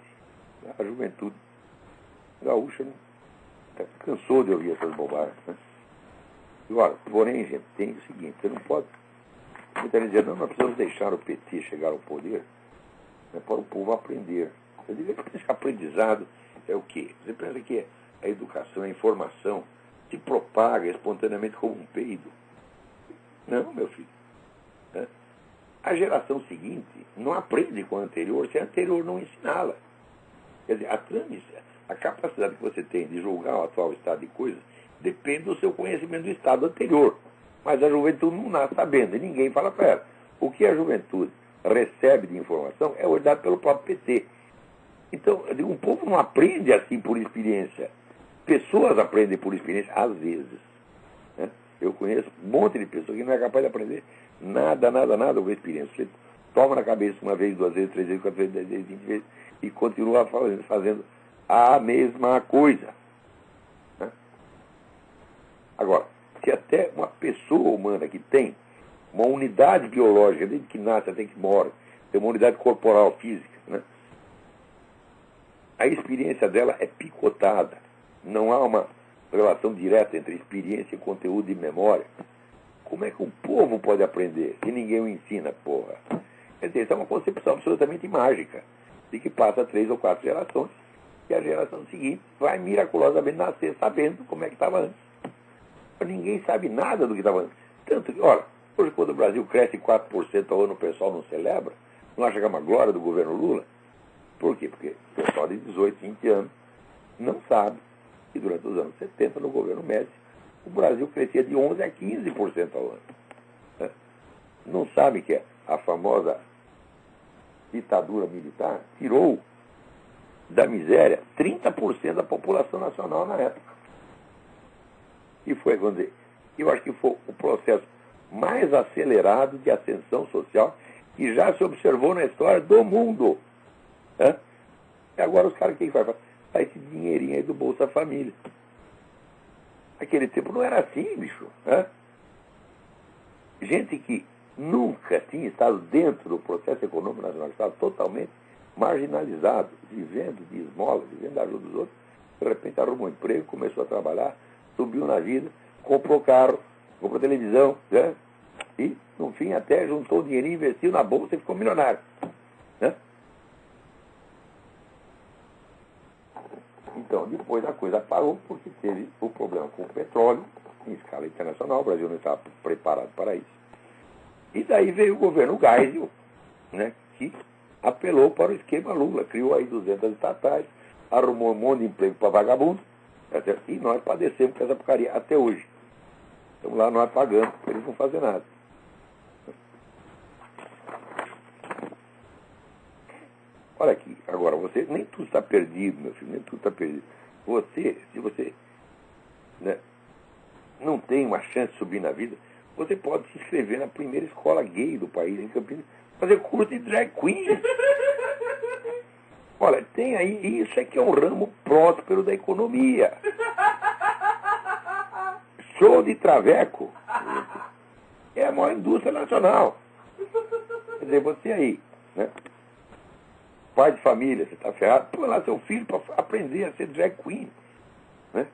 a juventude gaúcha cansou de ouvir essas bobagens. E, olha, porém, gente, tem o seguinte, você não pode... Muita gente diz, não, nós precisamos deixar o PT chegar ao poder, para o povo aprender. Eu digo que esse aprendizado é o quê? Você pensa que a educação, a informação se propaga espontaneamente como um peido? Não, meu filho. A geração seguinte não aprende com a anterior se a anterior não ensiná-la. Quer dizer, a capacidade que você tem de julgar o atual estado de coisas depende do seu conhecimento do estado anterior. Mas a juventude não nasce sabendo, e ninguém fala para ela. O que a juventude recebe de informação é dado pelo próprio PT. Então, eu digo, um povo não aprende assim por experiência. Pessoas aprendem por experiência, às vezes. Eu conheço um monte de pessoas que não é capaz de aprender nada com experiência. Você toma na cabeça uma vez, 2 vezes, 3 vezes, 4 vezes, 10 vezes, 20 vezes, e continua fazendo a mesma coisa. Agora, se até uma pessoa humana que tem uma unidade biológica, desde que nasce até que morre, tem uma unidade corporal física, né? A experiência dela é picotada. Não há uma relação direta entre experiência, conteúdo e memória. Como é que um povo pode aprender se ninguém o ensina, porra? Quer dizer, isso é uma concepção absolutamente mágica, de que passa 3 ou 4 gerações, e a geração seguinte vai miraculosamente nascer sabendo como é que estava antes. Ninguém sabe nada do que estava antes. Tanto que, olha, hoje quando o Brasil cresce 4% ao ano, o pessoal não celebra, não acha que é uma glória do governo Lula? Por quê? Porque o pessoal de 18, 20 anos não sabe que durante os anos 70, no governo Médici, o Brasil crescia de 11% a 15% ao ano. Né? Não sabe que a famosa ditadura militar tirou da miséria 30% da população nacional na época. E foi, vamos dizer, eu acho que foi o processo mais acelerado de ascensão social que já se observou na história do mundo. Né? E agora os caras, o que fazem? Faz esse dinheirinho aí do Bolsa Família. Aquele tempo não era assim, bicho. Né? Gente que nunca tinha estado dentro do processo econômico nacional, estava totalmente marginalizado, vivendo de esmola, vivendo da ajuda dos outros, de repente arrumou um emprego, começou a trabalhar, subiu na vida, comprou carro, comprou televisão, né? E, no fim, até juntou o dinheirinho, investiu na bolsa e ficou milionário. Né? Então, depois a coisa parou, porque teve o problema com o petróleo, em escala internacional, o Brasil não estava preparado para isso. E daí veio o governo Geisel, né, que apelou para o esquema Lula, criou aí 200 estatais, arrumou um monte de emprego para vagabundo, e nós padecemos com essa porcaria até hoje. Estamos lá nós pagando, para eles não fazem nada. Olha aqui, agora, você, nem tudo está perdido, meu filho, nem tudo está perdido. Você, se você, né, não tem uma chance de subir na vida, você pode se inscrever na primeira escola gay do país, em Campinas, fazer curso de drag queen. Olha, tem aí, isso é que é um ramo próspero da economia. Show de traveco é a maior indústria nacional. Quer dizer, você aí, né? Pai de família, você está ferrado, põe lá seu filho para aprender a ser drag queen. Né?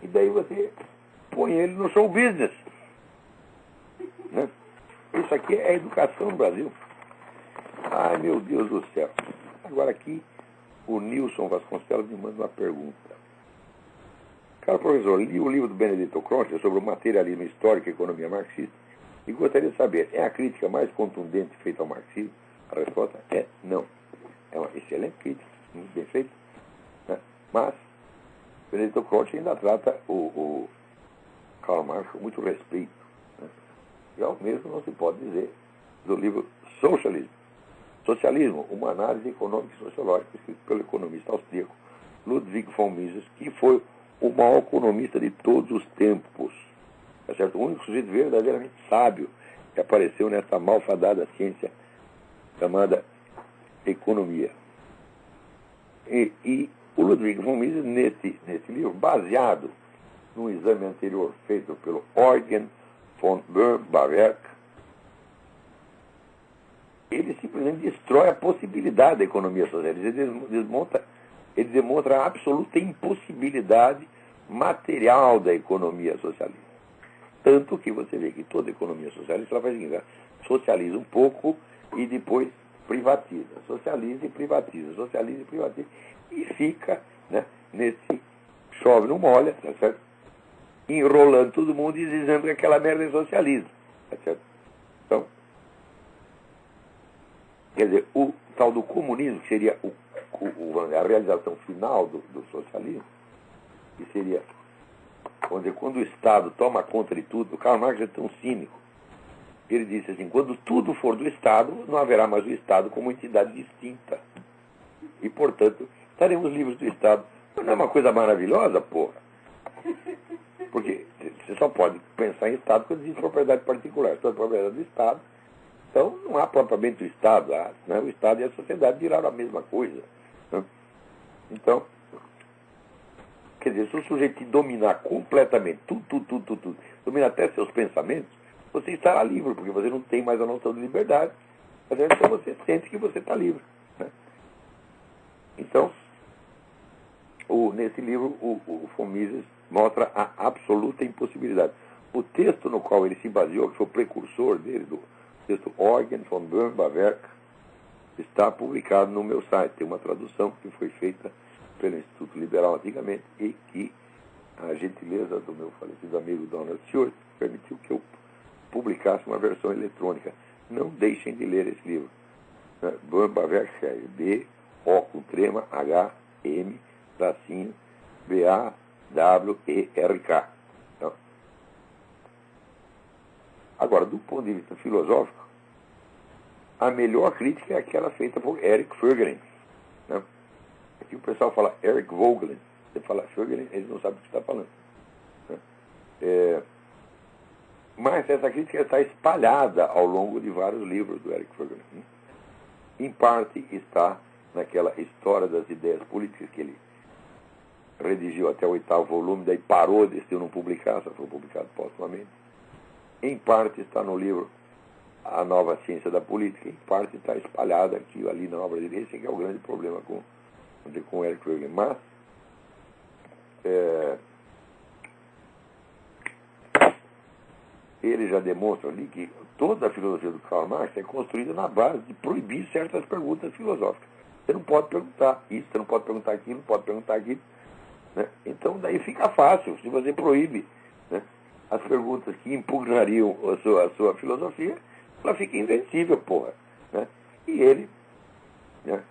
E daí você põe ele no show business. Né? Isso aqui é a educação no Brasil. Ai, meu Deus do céu. Agora aqui, o Nilson Vasconcelos me manda uma pergunta. Cara, professor, li o livro do Benedetto Croce sobre o materialismo histórico e economia marxista e gostaria de saber, é a crítica mais contundente feita ao marxismo? A resposta é não. É uma excelente crítica, muito bem feita. Né? Mas, Benedetto Croce ainda trata o Karl Marx com muito respeito. Né? E ao mesmo não se pode dizer do livro Socialismo, uma análise econômica e sociológica, escrito pelo economista austríaco Ludwig von Mises, que foi o maior economista de todos os tempos. Tá certo? O único sujeito verdadeiramente sábio que apareceu nessa malfadada ciência chamada economia. E o Ludwig von Mises, nesse livro, baseado num exame anterior feito pelo Eugen von Böhm-Bawerk, ele simplesmente destrói a possibilidade da economia socialista. Ele demonstra a absoluta impossibilidade material da economia socialista. Tanto que você vê que toda economia socialista ela faz o seguinte, socializa um pouco e depois privatiza. Socializa e privatiza, socializa e privatiza. E fica, né, nesse chove não molha, tá certo? Enrolando todo mundo e dizendo que aquela merda é socialismo. Tá certo? Então, quer dizer, o tal do comunismo, que seria a realização final do socialismo, que seria, vamos dizer, quando o Estado toma conta de tudo. O Karl Marx é tão cínico. Ele disse assim, quando tudo for do Estado, não haverá mais o Estado como entidade distinta. E, portanto, estaremos livres do Estado. Mas não é uma coisa maravilhosa, porra? Porque você só pode pensar em Estado quando existe propriedade particular. Se é propriedade do Estado, então não há propriamente o Estado. Né? O Estado e a sociedade viraram a mesma coisa. Né? Então, Quer dizer, se o sujeito te dominar completamente, tudo, dominar até seus pensamentos, você estará livre, porque você não tem mais a noção de liberdade. Mas então você sente que você está livre. Né? Então, nesse livro, o von Mises mostra a absoluta impossibilidade. O texto no qual ele se baseou, que foi o precursor dele, do texto Eugen von Böhm-Bawerk, está publicado no meu site. Tem uma tradução que foi feita pelo Instituto Liberal antigamente e que a gentileza do meu falecido amigo Donald Stewart permitiu que eu publicasse uma versão eletrônica. Não deixem de ler esse livro. Böhm-Bawerk escreve B-O com trema H-M tracinho B-A-W-E-R-K. Então, agora, do ponto de vista filosófico, a melhor crítica é aquela feita por Eric Voegelin. Né? Aqui o pessoal fala Eric Voegelin. Você fala Voegelin, eles não sabem o que está falando. Né? Mas essa crítica está espalhada ao longo de vários livros do Eric Voegelin. Né? Em parte está naquela História das Ideias Políticas que ele redigiu até o 8º volume, daí parou, decidiu não publicar, só foi publicado póstumamente. Em parte está no livro A Nova Ciência da Política, em parte está espalhada aqui ali na obra dele. Esse é o grande problema com o Eric Voegelin. Mas ele já demonstra ali que toda a filosofia do Karl Marx é construída na base de proibir certas perguntas filosóficas. Você não pode perguntar isso, você não pode perguntar aquilo, não pode perguntar aquilo. Né? Então daí fica fácil, se você proíbe, né, as perguntas que impugnariam a sua filosofia, ela fica invencível, porra. Né? E ele, né,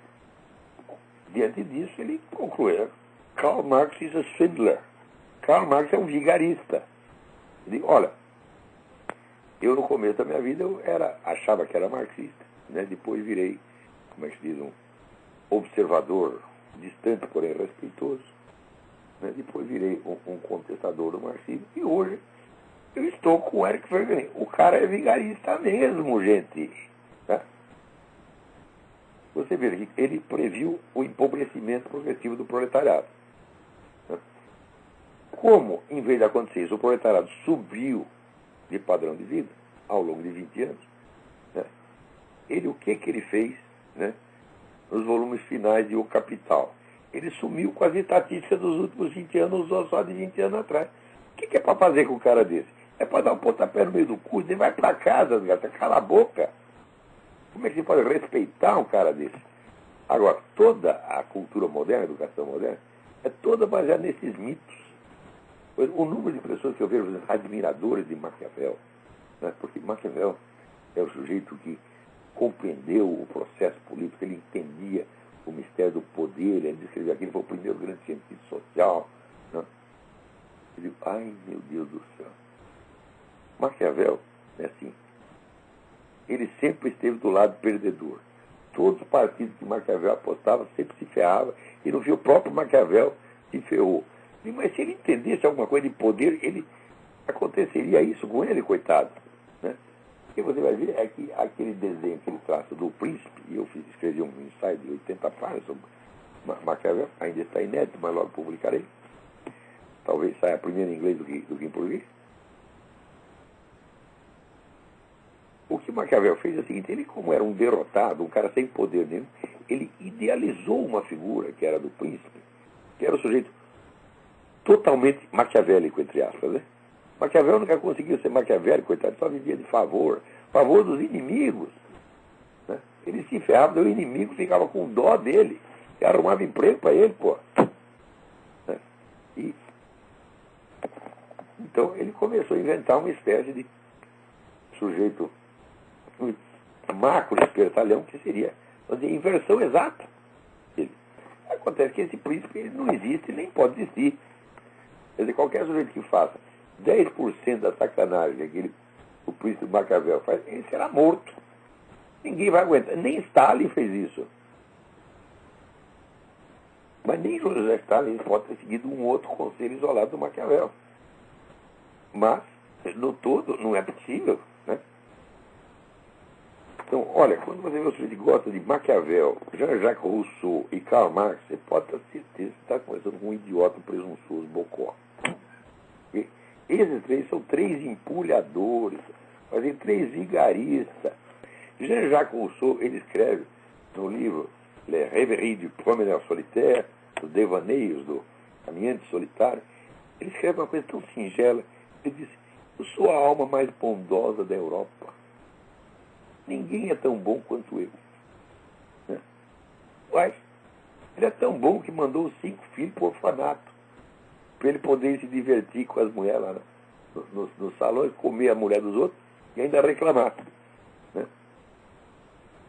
diante disso, ele conclui: Karl Marx is a swindler. Karl Marx é um vigarista. Ele diz: olha, eu no começo da minha vida achava que era marxista, né? Depois virei, como é que se diz, um observador distante, porém respeitoso. Né? Depois virei um contestador do marxismo. E hoje eu estou com o Eric Voegelin. O cara é vigarista mesmo, gente. Tá? Você vê que ele previu o empobrecimento progressivo do proletariado. Né? Como, em vez de acontecer isso, o proletariado subiu de padrão de vida ao longo de 20 anos, né? O que ele fez, né, nos volumes finais de O Capital? Ele sumiu com as estatísticas dos últimos 20 anos, usou só de 20 anos atrás. O que é para fazer com um cara desse? É para dar um pontapé no meio do cu, ele vai para casa, gata, cala a boca. Como é que você pode respeitar um cara desse? Agora, toda a cultura moderna, a educação moderna, é toda baseada nesses mitos. O número de pessoas que eu vejo admiradores de Maquiavel, né? Porque Maquiavel é o sujeito que compreendeu o processo político, ele entendia o mistério do poder, ele descreveu aquilo, foi o primeiro grande cientista social. Né? Ele, ai meu Deus do céu. Maquiavel é assim, ele sempre esteve do lado perdedor. Todos os partidos que Maquiavel apostava sempre se ferrava, e no fim o próprio Maquiavel se ferrou. Mas se ele entendesse alguma coisa de poder, aconteceria isso com ele, coitado. Né? O que você vai ver é que aquele desenho que ele traça do príncipe, e eu escrevi um ensaio de 80 páginas sobre Maquiavel, ainda está inédito, mas logo publicarei. Talvez saia primeiro em inglês do que em português. O que Maquiavel fez é o seguinte: ele, como era um derrotado, um cara sem poder nenhum, ele idealizou uma figura, que era do príncipe, que era o sujeito totalmente maquiavélico, entre aspas, né? Maquiavel nunca conseguiu ser maquiavélico, coitado, só vivia de favor dos inimigos. Né? Ele se ferrava, o inimigo ficava com dó dele, e arrumava emprego para ele, pô. Né? Então ele começou a inventar uma espécie de sujeito macro espertalhão, que seria, vamos dizer, inversão exata dele. Acontece que esse príncipe ele não existe nem pode existir. Quer dizer, qualquer sujeito que faça 10% da sacanagem que o príncipe Maquiavel faz, ele será morto. Ninguém vai aguentar. Nem Stalin fez isso. Mas nem José Stalin pode ter seguido um outro conselho isolado do Maquiavel. Mas, no todo, não é possível. Né? Então, olha, quando você vê o sujeito que gosta de Maquiavel, Jean-Jacques Rousseau e Karl Marx, você pode ter certeza que está conversando com um idiota presunçoso, bocó. E esses três são três empulhadores, fazem três vigaristas. Jean-Jacques Rousseau, ele escreve no livro Les Rêveries du Promeneur Solitaire, os devaneios do caminhante solitário, ele escreve uma coisa tão singela. Ele diz: eu sou a alma mais bondosa da Europa. Ninguém é tão bom quanto eu. Né? Mas ele é tão bom que mandou os 5 filhos para o orfanato, para ele poder se divertir com as mulheres lá no salão, comer a mulher dos outros e ainda reclamar. Né?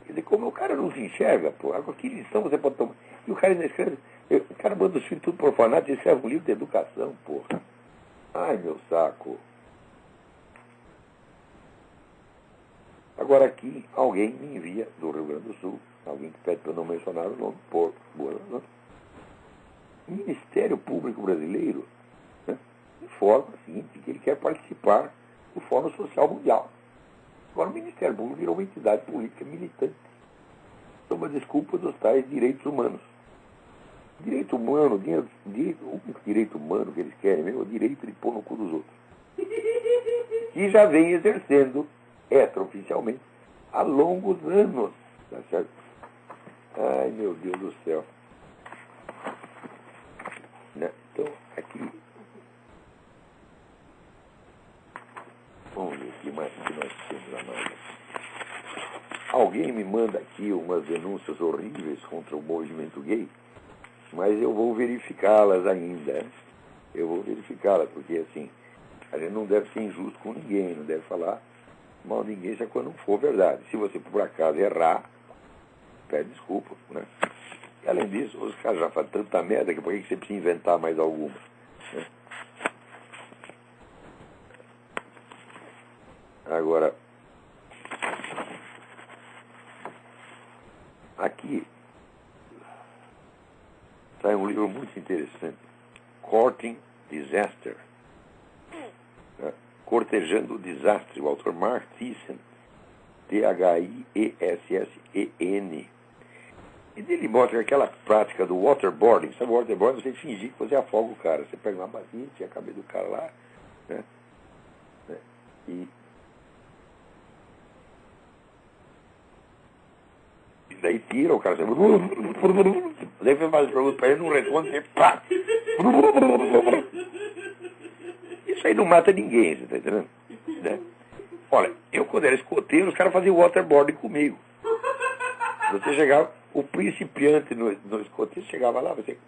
Quer dizer, como o cara não se enxerga, pô, que lição você pode tomar? E o cara ainda escreve, o cara manda os filhos tudo para o orfanato e escreve um livro de educação, porra. Ai, meu saco. Agora aqui, alguém me envia do Rio Grande do Sul, alguém que pede para eu não mencionar o nome, por boa razão. O Ministério Público Brasileiro, né, informa o seguinte, que ele quer participar do Fórum Social Mundial. Agora o Ministério Público virou uma entidade política militante, sob a desculpa dos tais direitos humanos. Direito humano, o único direito humano que eles querem mesmo é o direito de pôr no cu dos outros. Que já vem exercendo extraoficialmente há longos anos. Tá certo? Ai, meu Deus do céu. Né? Então, aqui. Vamos ver o que mais que nós temos a mais. Alguém me manda aqui umas denúncias horríveis contra o movimento gay, mas eu vou verificá-las ainda. Eu vou verificá-las, porque assim, a gente não deve ser injusto com ninguém, não deve falar mal de ninguém, se é quando não for verdade. Se você, por acaso, errar, pede desculpa, né? E, além disso, os caras já fazem tanta merda que por que você precisa inventar mais alguma? Né? Agora, aqui está um livro muito interessante, Courting Disaster, né? Cortejando o Desastre, o autor Mark Thiessen, Thiessen. E ele mostra aquela prática do waterboarding. Sabe o waterboarding? Você fingir que você afoga o cara. Você pega uma bacia, tira a cabeça do cara lá, né? E daí tira o cara. Daí você faz o produto para ele, não responde, você pá! Isso aí não mata ninguém, você está entendendo? Né? Olha, eu quando era escoteiro, os caras faziam waterboarding comigo. Você chegava, o principiante no escoteiro chegava lá, você,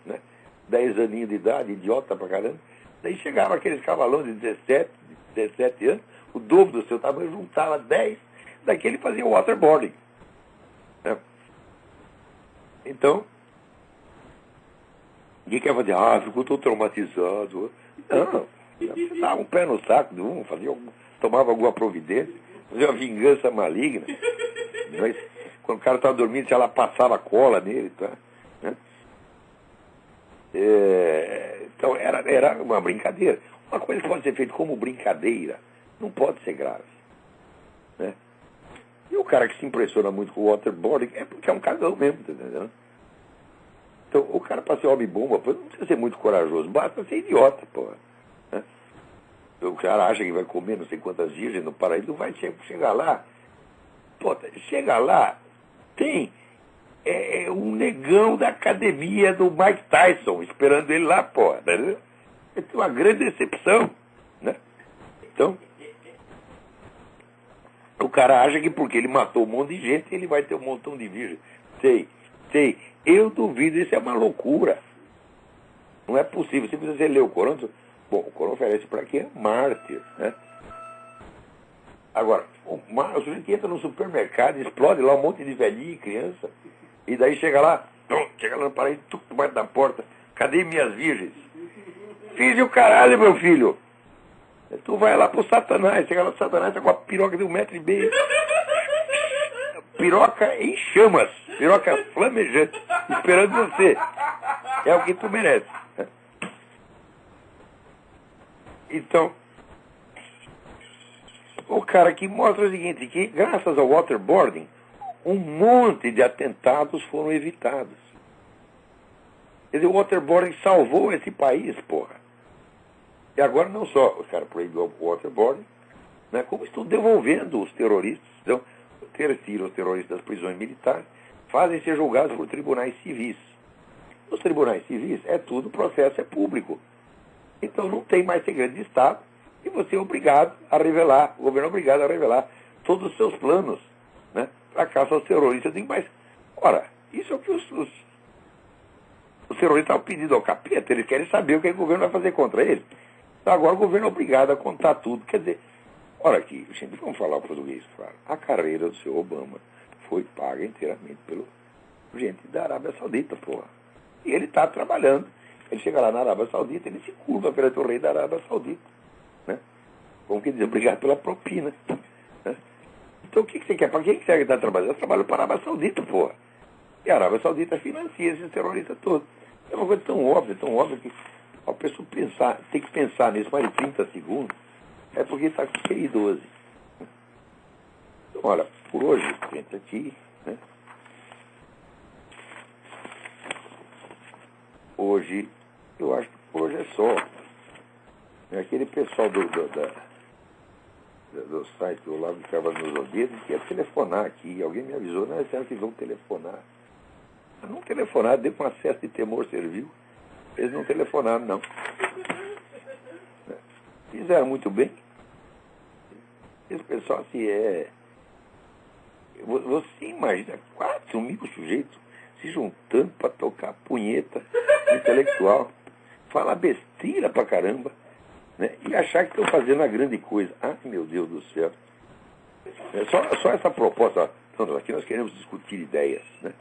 né, 10 aninhos de idade, idiota pra caramba, daí chegava aqueles cavalões de 17 anos, o dobro do seu tamanho, juntava 10, daquele ele fazia waterboarding. Né? Então, ninguém quer fazer, ficou tão traumatizado. Não, você dava um pé no saco de um, tomava alguma providência, fazia uma vingança maligna. Mas quando o cara estava dormindo, ela passava cola nele, tá? Né? Então era uma brincadeira. Uma coisa que pode ser feita como brincadeira não pode ser grave. Né? E o cara que se impressiona muito com o waterboarding é porque é um cagão mesmo, tá entendendo? Então, o cara para ser homem-bomba, não precisa ser muito corajoso, basta ser idiota, porra. Né? O cara acha que vai comer não sei quantas virgens no paraíso, não vai chegar lá. Pô, chega lá, tem um negão da academia do Mike Tyson esperando ele lá, porra. Né? É uma grande decepção. Né? Então, o cara acha que porque ele matou um monte de gente, ele vai ter um montão de virgens. Sei. Eu duvido, isso é uma loucura. Não é possível. Se você ler o Corão, bom, o Corão oferece para quem é mártir, né? Agora, o sujeito que entra no supermercado, explode lá um monte de velhinho e criança, e daí chega lá no paraíso, bate na porta, cadê minhas virgens? Fiz o caralho, meu filho. Tu vai lá pro Satanás, chega lá pro Satanás, tá com uma piroca de 1,5 m. Piroca em chamas, piroca flamejante, esperando você. É o que tu merece. Então, O cara que mostra o seguinte, que graças ao waterboarding, um monte de atentados foram evitados. Quer dizer, o waterboarding salvou esse país, porra. E agora não só o cara proibiu o waterboarding, né, como estão devolvendo os terroristas. Então, tiram os terroristas das prisões militares, fazem ser julgados por tribunais civis. Nos tribunais civis é tudo, o processo é público. Então não tem mais segredo de Estado e você é obrigado a revelar, o governo é obrigado a revelar todos os seus planos, né, para caça aos terroristas. Mas, ora, isso é o que os terroristas estavam pedindo ao capeta, eles querem saber o que o governo vai fazer contra eles. Então agora o governo é obrigado a contar tudo. Quer dizer, ora aqui, gente, vamos falar o português, claro. A carreira do senhor Obama foi paga inteiramente pelo gente da Arábia Saudita, porra. E ele está trabalhando. Ele chega lá na Arábia Saudita, ele se curva perante o rei da Arábia Saudita, né? Como que diz, obrigado pela propina, né? Então o que você quer? Para quem que você está trabalhando? Eu trabalho para a Arábia Saudita, porra. E a Arábia Saudita financia esses terroristas todos. É uma coisa tão óbvia que a pessoa tem que pensar nisso mais de 30 segundos, é porque está com QI 12. Então, olha, por hoje, gente, aqui, né? Hoje, eu acho que por hoje é só. Aquele pessoal do site do Olavo de Carvalho nos Odias que ia telefonar aqui. Alguém me avisou, não, será que vão telefonar? Mas não telefonaram, deu com acesso de temor servil. Eles não telefonaram, não. Fizeram muito bem. Esse pessoal, assim, Você imagina 4 mil sujeitos se juntando para tocar punheta intelectual, falar besteira pra caramba, né? E achar que estão fazendo a grande coisa. Ai, meu Deus do céu. Só essa proposta, ó, aqui nós queremos discutir ideias, né?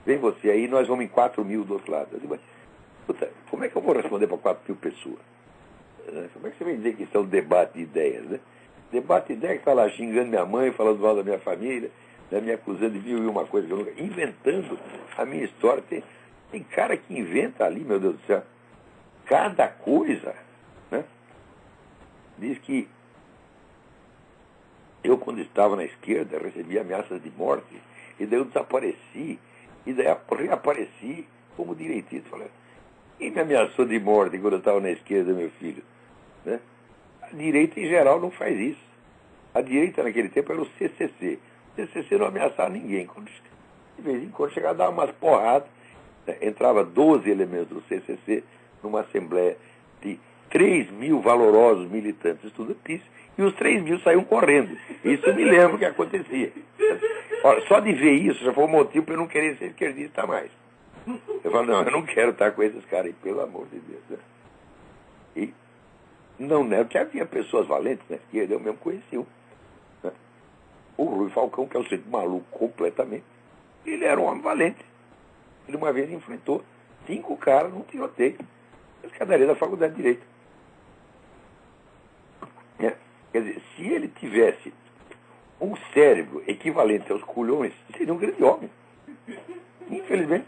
Vem você aí, nós vamos em 4 mil do outro lado. Eu digo, mas, puta, como é que eu vou responder para 4 mil pessoas? Como é que você vai dizer que isso é um debate de ideias, né? Debate de ideias que está lá xingando minha mãe, falando mal da minha família, né, me acusando de mil e uma coisa que eu nunca... Inventando a minha história. Tem cara que inventa ali, meu Deus do céu, cada coisa, né? Diz que eu, quando estava na esquerda, recebi ameaças de morte, e daí eu desapareci, e daí reapareci como direitista. Falei, quem me ameaçou de morte quando eu estava na esquerda, meu filho? Né? A direita, em geral, não faz isso. A direita, naquele tempo, era o CCC. O CCC não ameaçava ninguém. De vez em quando chegava a dar umas porradas, né? Entrava 12 elementos do CCC numa assembleia de 3 mil valorosos militantes estudantis, e os 3 mil saíam correndo. Isso eu me lembro que acontecia. Olha, só de ver isso já foi um motivo para eu não querer ser esquerdista mais. Eu falo, não, eu não quero estar com esses caras aí, pelo amor de Deus. Né? E não nego que havia pessoas valentes na esquerda, eu mesmo conheci um. Né? O Rui Falcão, que é um sujeito maluco completamente, ele era um homem valente. Ele uma vez enfrentou 5 caras num tiroteio na escadaria da Faculdade de Direito. Quer dizer, se ele tivesse um cérebro equivalente aos culhões, seria um grande homem. Infelizmente,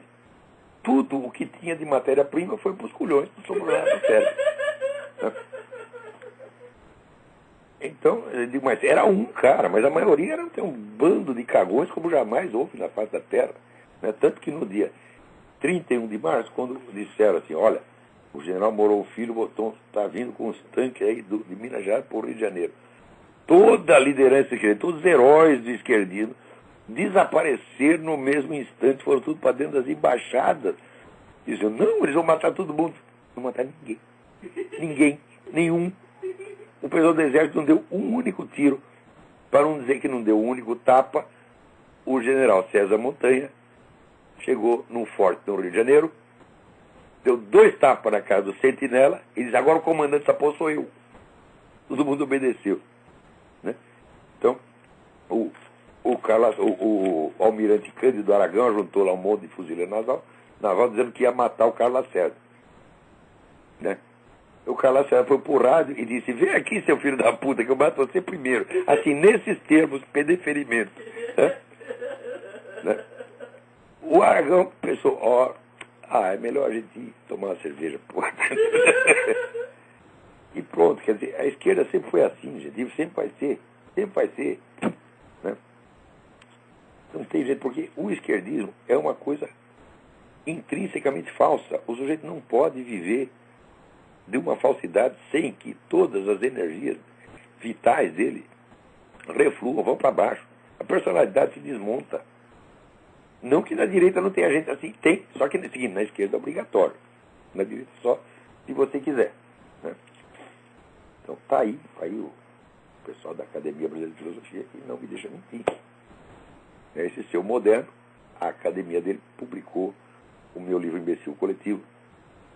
tudo o que tinha de matéria-prima foi para os culhões, não sobrou nada do cérebro. Então, eu digo, mas era um cara, mas a maioria era um bando de cagões como jamais houve na face da Terra. Né? Tanto que no dia 31 de março, quando disseram assim, olha, o general Mourão Filho está vindo com os tanques aí de Minas Gerais para o Rio de Janeiro. Toda a liderança esquerdista, todos os heróis do esquerdismo desapareceram no mesmo instante, foram tudo para dentro das embaixadas. Diziam, não, eles vão matar todo mundo. Não matar ninguém. Ninguém. Nenhum. O pessoal do exército não deu um único tiro. Para não dizer que não deu um único tapa, o general César Montanha chegou num forte no Rio de Janeiro, deu 2 tapas na cara do sentinela e disse, agora o comandante dessa porra sou eu. Todo mundo obedeceu. Né? Então, o almirante Cândido Aragão juntou lá um monte de fuzileiro naval dizendo que ia matar o Carlos Lacerda. Né? O Carlos Lacerda foi pro rádio e disse, vem aqui, seu filho da puta, que eu mato você primeiro. Assim, nesses termos, pedeferimento. Né? O Aragão pensou, é melhor a gente tomar uma cerveja, porra. E pronto, quer dizer, a esquerda sempre foi assim, gente, sempre vai ser. Sempre vai ser. Né? Não tem jeito, porque o esquerdismo é uma coisa intrinsecamente falsa. O sujeito não pode viver de uma falsidade sem que todas as energias vitais dele refluam, vão para baixo. A personalidade se desmonta. Não que na direita não tenha gente assim, tem, só que na esquerda é obrigatório. Na direita só se você quiser. Né? Então tá aí o pessoal da Academia Brasileira de Filosofia que não me deixa mentir. Esse seu moderno, a academia dele publicou o meu livro Imbecil Coletivo,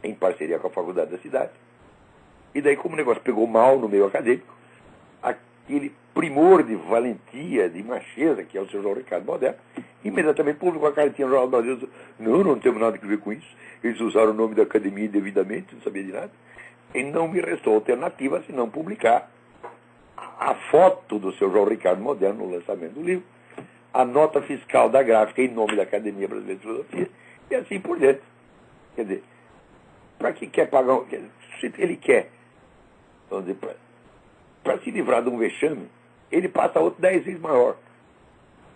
em parceria com a Faculdade da Cidade. E daí, como o negócio pegou mal no meio acadêmico, aquele primor de valentia, de macheza, que é o seu João Ricardo Moderno, imediatamente publicou a cartinha no Jornal do Brasil. Não temos nada a ver com isso. Eles usaram o nome da academia indevidamente, não sabia de nada. E não me restou alternativa senão publicar a foto do seu João Ricardo Moderno no lançamento do livro, a nota fiscal da gráfica em nome da Academia Brasileira de Filosofia, e assim por diante. Quer dizer, para que quer pagar? Se ele quer, vamos dizer, para se livrar de um vexame, ele passa outro 10 vezes maior.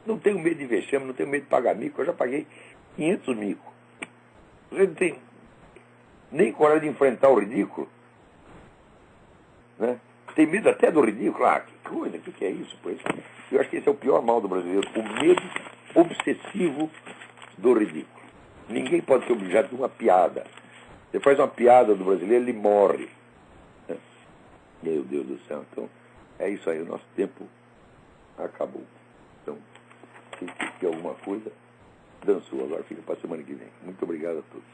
Não tenho medo de vexame, não tenho medo de pagar mico, eu já paguei 500 micos. Você não tem nem coragem de enfrentar o ridículo, né? Tem medo até do ridículo. Ah, que coisa, o que é isso? Pois eu acho que esse é o pior mal do brasileiro, o medo obsessivo do ridículo. Ninguém pode ser objeto de uma piada. Você faz uma piada do brasileiro, ele morre. Meu Deus do céu. Então, é isso aí, o nosso tempo acabou. Então, se alguma coisa, dançou. Agora fica para a semana que vem. Muito obrigado a todos.